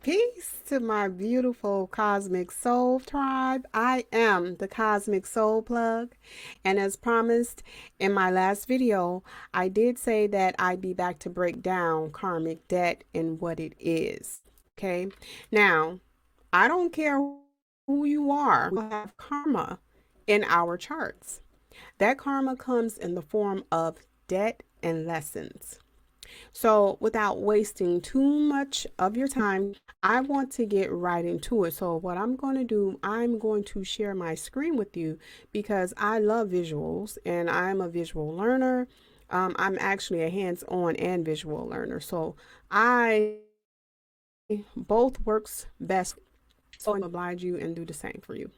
Peace to my beautiful Cosmic Soul tribe. I am the Cosmic Soul Plug. And as promised in my last video, I did say that I'd be back to break down karmic debt and what it is. Okay. Now, I don't care who you are, we have karma in our charts. That karma comes in the form of debt and lessons. So, without wasting too much of your time, I want to get right into it. So, what I'm going to do, I'm going to share my screen with you because I love visuals and I'm a visual learner. I'm actually a hands on and visual learner. So, I both works best. So, I'm oblige you and do the same for you.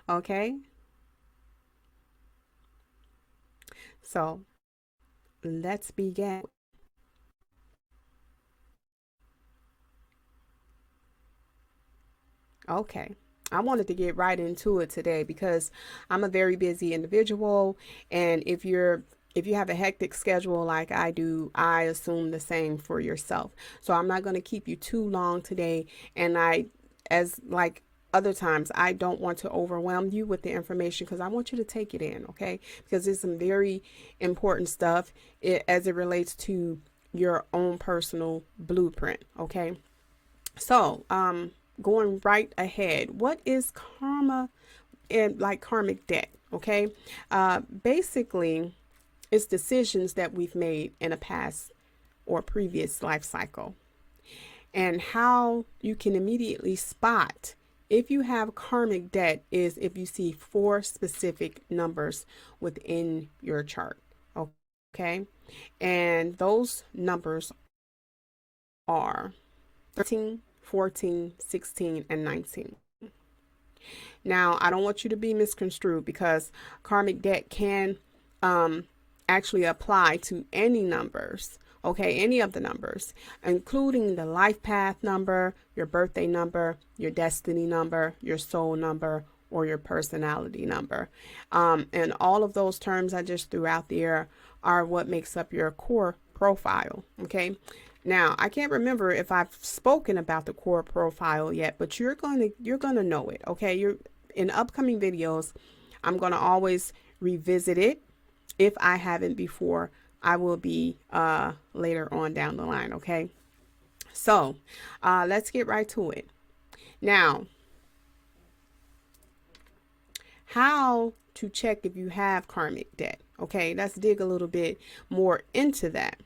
Okay. So, let's begin. Okay. I wanted to get right into it today because I'm a very busy individual, and if you have a hectic schedule like I do, I assume the same for yourself. So I'm not going to keep you too long today, and as like other times, I don't want to overwhelm you with the information because I want you to take it in, okay? Because it's some very important stuff as it relates to your own personal blueprint, okay? So, going right ahead, what is karma and like karmic debt? Okay, basically, it's decisions that we've made in a past or previous life cycle, and how you can immediately spot if you have karmic debt is if you see four specific numbers within your chart. Okay, and those numbers are 13, 14, 16, and 19. Now, I don't want you to be misconstrued because karmic debt can actually apply to any numbers, okay, any of the numbers, including the life path number, your birthday number, your destiny number, your soul number, or your personality number. And all of those terms I just threw out there are what makes up your core profile, okay? Now, I can't remember if I've spoken about the core profile yet, but you're going to know it, okay? You're in upcoming videos, I'm going to always revisit it. If I haven't before, I will be later on down the line, okay? So, let's get right to it. Now, how to check if you have karmic debt. Okay, let's dig a little bit more into that.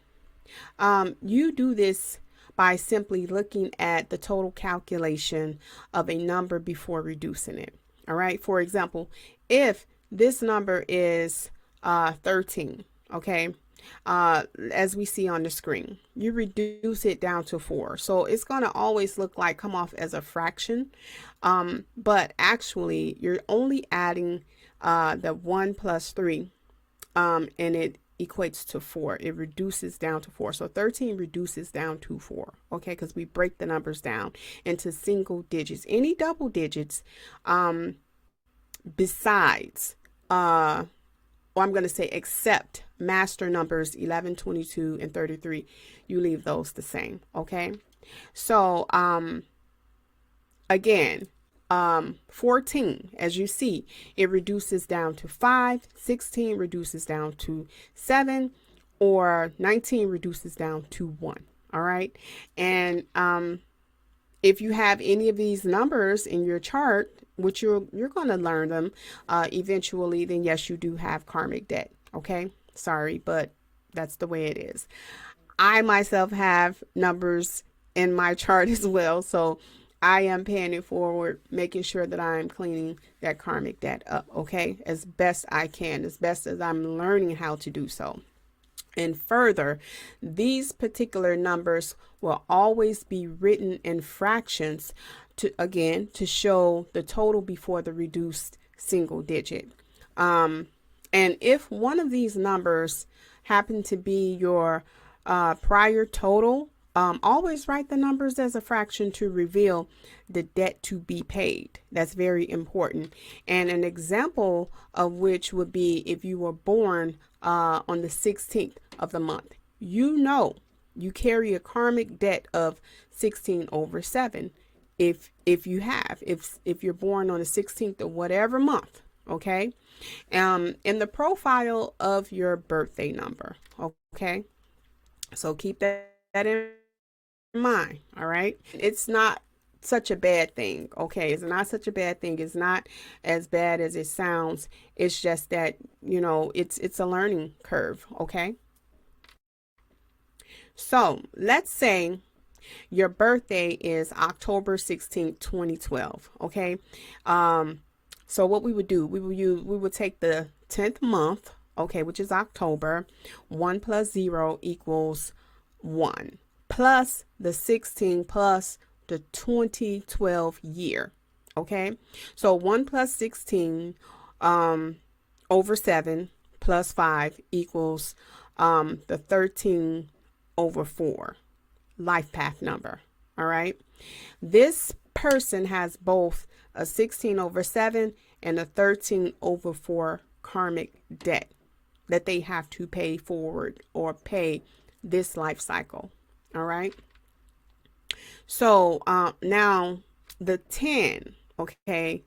You do this by simply looking at the total calculation of a number before reducing it. All right, for example, if this number is 13, okay, as we see on the screen, you reduce it down to 4. So it's going to always look like come off as a fraction. But actually, you're only adding the 1 plus 3, and it equates to 4. It reduces down to 4. So 13 reduces down to 4, okay, because we break the numbers down into single digits. Any double digits besides or I'm going to say except master numbers 11, 22, and 33, you leave those the same, okay? So again, 14, as you see, it reduces down to 5, 16 reduces down to 7, or 19 reduces down to 1, all right? And if you have any of these numbers in your chart, which you're going to learn them eventually, then yes, you do have karmic debt. Okay, sorry, but that's the way it is. I myself have numbers in my chart as well, so I am paying it forward, making sure that I'm cleaning that karmic debt up. Okay, as best I can, as best as I'm learning how to do so. And further, these particular numbers will always be written in fractions to show the total before the reduced single digit. And if one of these numbers happen to be your prior total, always write the numbers as a fraction to reveal the debt to be paid. That's very important. And an example of which would be if you were born on the 16th of the month. You know You carry a karmic debt of 16 over 7 if you have, if you're born on the 16th of whatever month, okay? In the profile of your birthday number, okay? So keep that in mind, all right? It's not such a bad thing, okay? It's not such a bad thing. It's not as bad as it sounds. It's just that, you know, it's a learning curve, okay? So let's say your birthday is October 16th, 2012, okay? So what we would do, we would take the 10th month, okay, which is October. 1 plus 0 equals 1, plus the 16 plus the 2012 year, okay? So 1 plus 16 over 7 plus 5 equals the 13 over 4 life path number, all right? This person has both a 16 over 7 and a 13 over 4 karmic debt that they have to pay forward or pay this life cycle, all right? So now the 10, okay,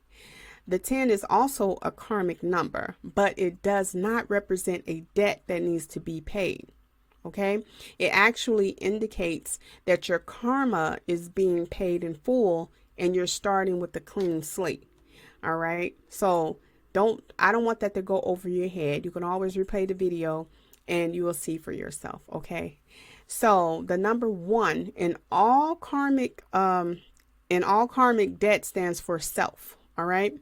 the 10 is also a karmic number, but it does not represent a debt that needs to be paid. Okay, it actually indicates that your karma is being paid in full and you're starting with a clean slate. All right, so I don't want that to go over your head. You can always replay the video and you will see for yourself. Okay, so the number 1 in all karmic debt stands for self. All right,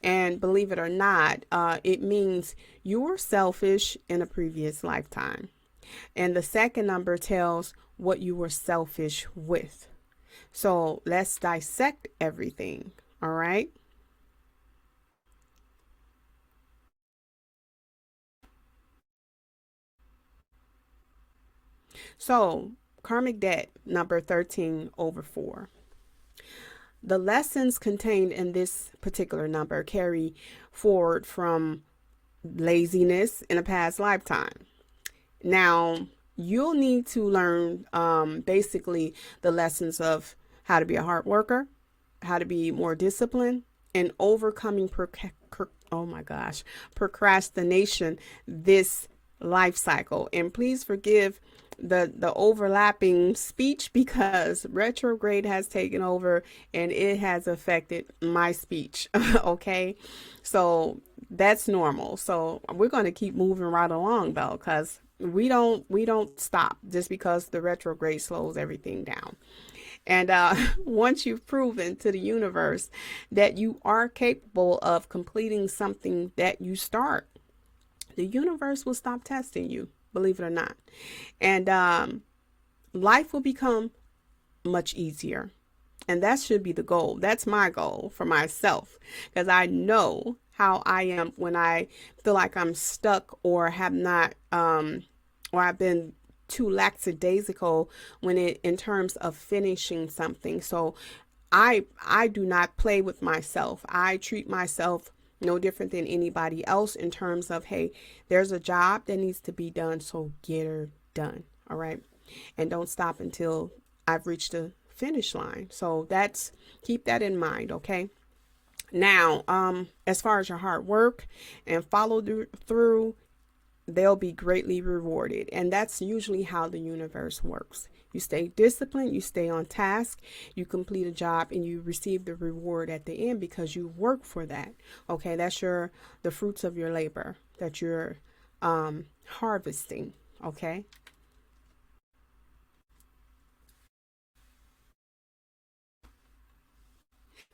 and believe it or not, it means you were selfish in a previous lifetime. And the second number tells what you were selfish with. So let's dissect everything. All right. So karmic debt number 13 over 4. The lessons contained in this particular number carry forward from laziness in a past lifetime. Now, you'll need to learn basically the lessons of how to be a hard worker, how to be more disciplined, and overcoming procrastination this life cycle. And please forgive the overlapping speech because retrograde has taken over and it has affected my speech. Okay, so that's normal. So we're going to keep moving right along though, because we don't stop just because the retrograde slows everything down. And once you've proven to the universe that you are capable of completing something that you start, the universe will stop testing you, believe it or not. And life will become much easier. And that should be the goal. That's my goal for myself, because I know how I am when I feel like I'm stuck or have not, or I've been too lackadaisical when it in terms of finishing something. So I do not play with myself. I treat myself no different than anybody else in terms of, hey, there's a job that needs to be done, so get her done. All right, and don't stop until I've reached the finish line. So that's, keep that in mind. Okay, now as far as your hard work and follow through, they'll be greatly rewarded. And that's usually how the universe works. You stay disciplined, you stay on task, you complete a job, and you receive the reward at the end because you work for that. Okay, that's the fruits of your labor that you're harvesting. Okay.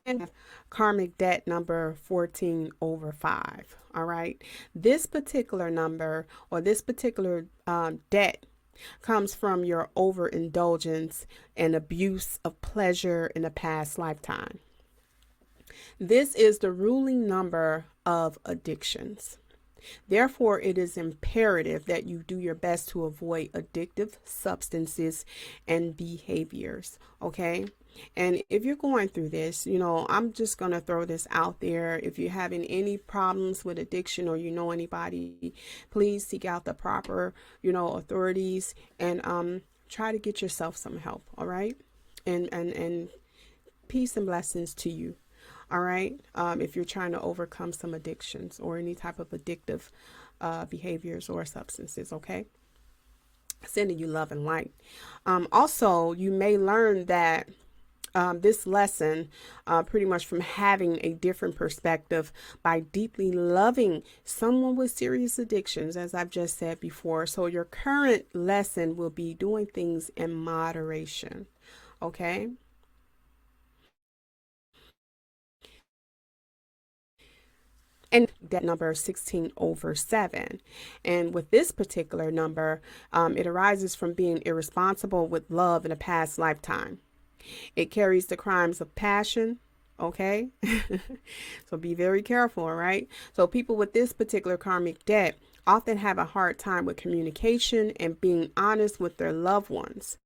And karmic debt number 14 over 5. All right. This particular number or this particular debt comes from your overindulgence and abuse of pleasure in a past lifetime. This is the ruling number of addictions. Therefore, it is imperative that you do your best to avoid addictive substances and behaviors. Okay. And if you're going through this, I'm just going to throw this out there. If you're having any problems with addiction or you know anybody, please seek out the proper, authorities and try to get yourself some help. All right. And peace and blessings to you. All right. If you're trying to overcome some addictions or any type of addictive behaviors or substances. Okay. Sending you love and light. Also, you may learn that this lesson, pretty much from having a different perspective by deeply loving someone with serious addictions, as I've just said before. So your current lesson will be doing things in moderation. Okay. And that number 16 over 7. And with this particular number, it arises from being irresponsible with love in a past lifetime. It carries the crimes of passion. Okay. So be very careful. All right. So people with this particular karmic debt often have a hard time with communication and being honest with their loved ones.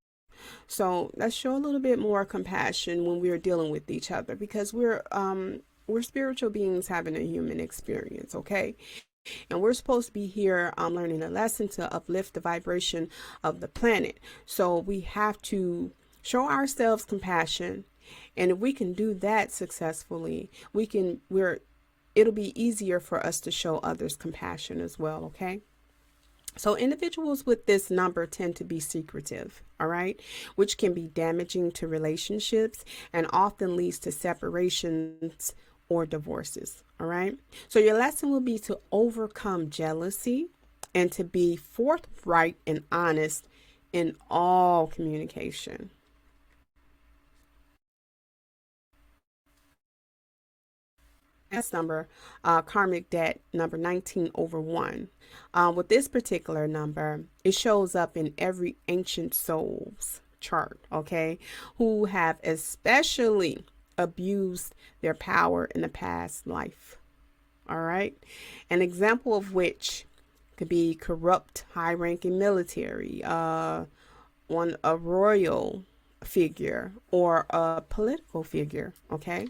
So let's show a little bit more compassion when we're dealing with each other, because we're spiritual beings having a human experience. Okay. And we're supposed to be here learning a lesson to uplift the vibration of the planet. So we have to show ourselves compassion. And if we can do that successfully, it'll be easier for us to show others compassion as well. Okay. So individuals with this number tend to be secretive, all right, which can be damaging to relationships and often leads to separations or divorces. All right. So your lesson will be to overcome jealousy and to be forthright and honest in all communication. Next number, karmic debt number 19 over 1. With this particular number, it shows up in every ancient soul's chart, okay, who have especially abused their power in the past life. All right. An example of which could be corrupt high-ranking military, a royal figure, or a political figure. Okay.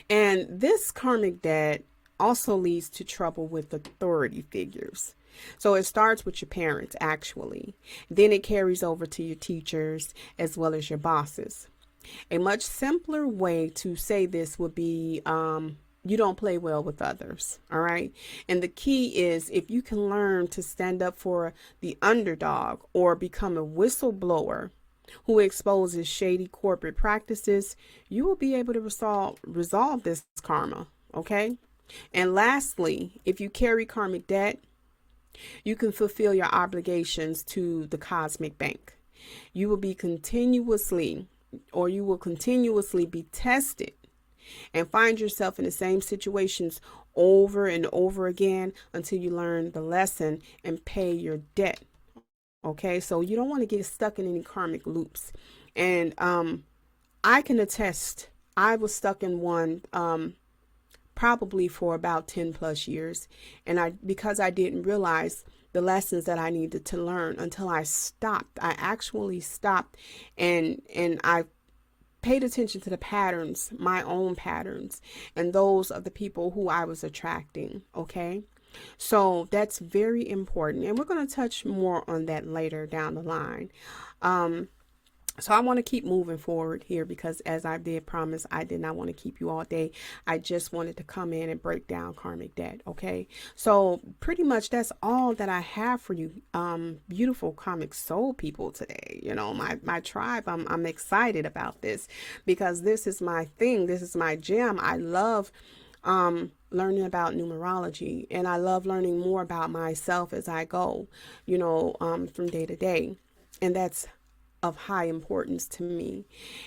And this karmic debt also leads to trouble with authority figures. So it starts with your parents, actually. Then it carries over to your teachers as well as your bosses. A much simpler way to say this would be you don't play well with others. All right. And the key is, if you can learn to stand up for the underdog or become a whistleblower who exposes shady corporate practices, you will be able to resolve this karma. Okay. And lastly, if you carry karmic debt, you can fulfill your obligations to the cosmic bank. You will continuously be tested and find yourself in the same situations over and over again until you learn the lesson and pay your debt. Okay, so you don't want to get stuck in any karmic loops. And I can attest, I was stuck in one probably for about 10 plus years. And because I didn't realize the lessons that I needed to learn until I stopped. I actually stopped and I paid attention to the patterns, my own patterns, and those of the people who I was attracting. Okay. So that's very important. And we're going to touch more on that later down the line. So I want to keep moving forward here because, as I did promise, I did not want to keep you all day. I just wanted to come in and break down karmic debt. Okay. So pretty much that's all that I have for you, beautiful karmic soul people today. You know, my tribe, I'm excited about this because this is my thing. This is my gem. I love, learning about numerology, and I love learning more about myself as I go, you know, from day to day. And that's of high importance to me.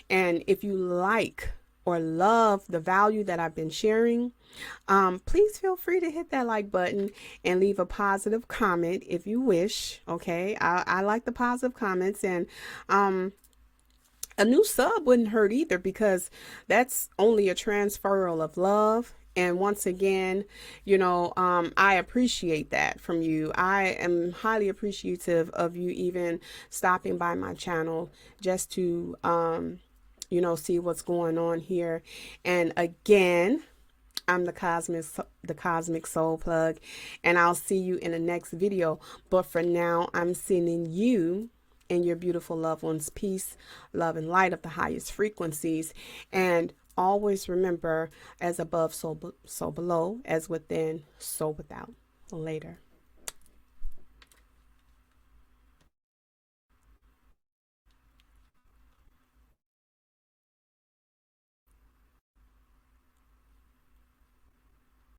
And if you like or love the value that I've been sharing, please feel free to hit that like button and leave a positive comment if you wish. Okay. I like the positive comments, and a new sub wouldn't hurt either, because that's only a transferal of love. And once again, you know, I appreciate that from you. I am highly appreciative of you even stopping by my channel just to, you know, see what's going on here. And again, I'm the Cosmiq Soul Plug, and I'll see you in the next video. But for now, I'm sending you and your beautiful loved ones peace, love, and light of the highest frequencies. And always remember, as above, so below, as within, so without. Later.